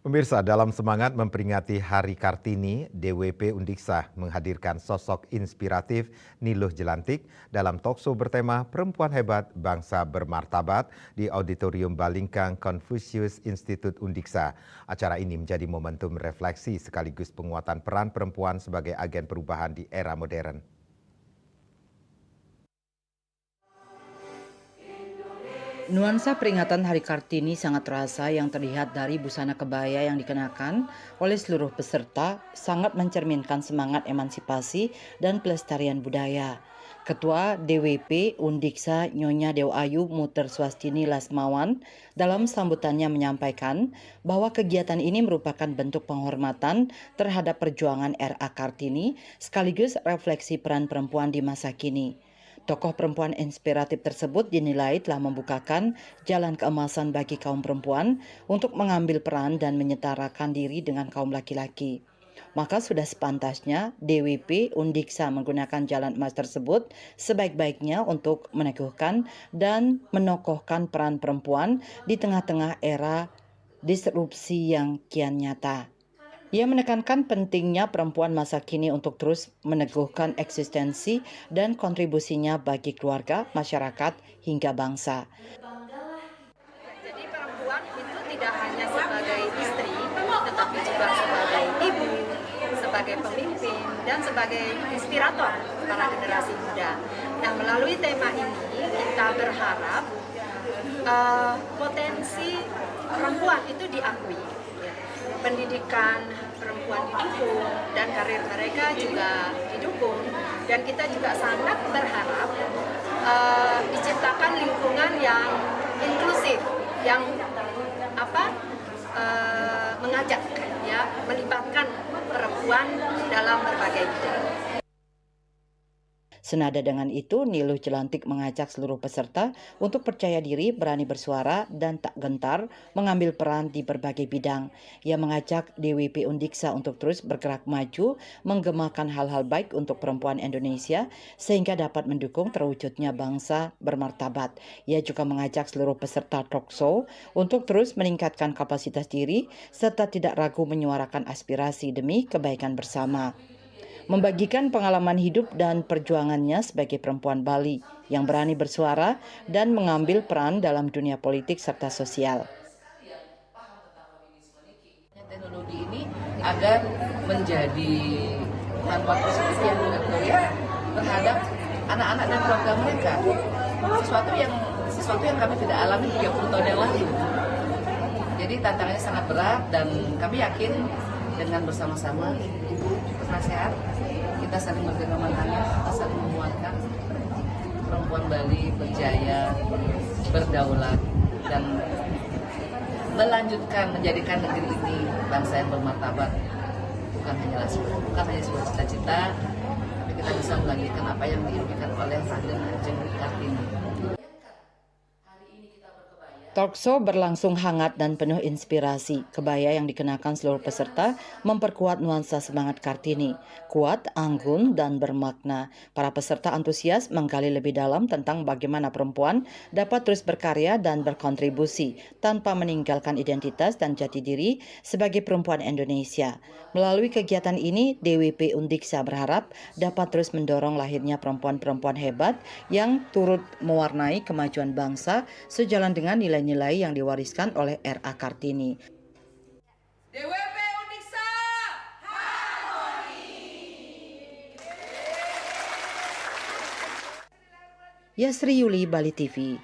Pemirsa, dalam semangat memperingati Hari Kartini, DWP Undiksa menghadirkan sosok inspiratif Niluh Jelantik dalam talkshow bertema Perempuan Hebat Bangsa Bermartabat di Auditorium Balingkang Confucius Institute Undiksa. Acara ini menjadi momentum refleksi sekaligus penguatan peran perempuan sebagai agen perubahan di era modern. Nuansa peringatan Hari Kartini sangat terasa yang terlihat dari busana kebaya yang dikenakan oleh seluruh peserta sangat mencerminkan semangat emansipasi dan pelestarian budaya. Ketua DWP Undiksa Nyonya Dewa Ayu Muter Swastini Lasmawan dalam sambutannya menyampaikan bahwa kegiatan ini merupakan bentuk penghormatan terhadap perjuangan RA Kartini sekaligus refleksi peran perempuan di masa kini. Tokoh perempuan inspiratif tersebut dinilai telah membukakan jalan keemasan bagi kaum perempuan untuk mengambil peran dan menyetarakan diri dengan kaum laki-laki. Maka sudah sepantasnya DWP Undiksa menggunakan jalan emas tersebut sebaik-baiknya untuk meneguhkan dan menokohkan peran perempuan di tengah-tengah era disrupsi yang kian nyata. Ia menekankan pentingnya perempuan masa kini untuk terus meneguhkan eksistensi dan kontribusinya bagi keluarga, masyarakat, hingga bangsa. Jadi perempuan itu tidak hanya sebagai istri, tetapi juga sebagai ibu, sebagai pemimpin, dan sebagai inspirator para generasi muda. Nah, melalui tema ini kita berharap potensi perempuan itu diakui. Pendidikan perempuan didukung dan karir mereka juga didukung, dan kita juga sangat berharap diciptakan lingkungan yang inklusif, yang mengajak, ya, melibatkan perempuan dalam berbagai bidang. Senada dengan itu, Niluh Jelantik mengajak seluruh peserta untuk percaya diri, berani bersuara, dan tak gentar mengambil peran di berbagai bidang. Ia mengajak DWP Undiksa untuk terus bergerak maju, menggemakan hal-hal baik untuk perempuan Indonesia, sehingga dapat mendukung terwujudnya bangsa bermartabat. Ia juga mengajak seluruh peserta talkshow untuk terus meningkatkan kapasitas diri, serta tidak ragu menyuarakan aspirasi demi kebaikan bersama. Membagikan pengalaman hidup dan perjuangannya sebagai perempuan Bali yang berani bersuara dan mengambil peran dalam dunia politik serta sosial. Teknologi ini agar menjadi manfaat positif yang baik terhadap anak-anak dan keluarga mereka. Sesuatu yang kami tidak alami 30 tahun yang lalu. Jadi tantangannya sangat berat, dan kami yakin dengan bersama-sama Ibu penasehat kita saling bergandengan tangan, kita saling menguatkan perempuan Bali berjaya, berdaulat, dan melanjutkan menjadikan negeri ini bangsa yang bermartabat. Bukan hanya sebuah cita-cita, tapi kita bisa melanjutkan apa yang diimpikan oleh Raden Ajeng Kartini. Talkshow berlangsung hangat dan penuh inspirasi. Kebaya yang dikenakan seluruh peserta memperkuat nuansa semangat Kartini, kuat, anggun, dan bermakna. Para peserta antusias menggali lebih dalam tentang bagaimana perempuan dapat terus berkarya dan berkontribusi tanpa meninggalkan identitas dan jati diri sebagai perempuan Indonesia. Melalui kegiatan ini, DWP Undiksa berharap dapat terus mendorong lahirnya perempuan-perempuan hebat yang turut mewarnai kemajuan bangsa sejalan dengan nilai-nilai yang diwariskan oleh RA Kartini. DWP Undiksa Harmoni. Yasri Yuli, Bali TV.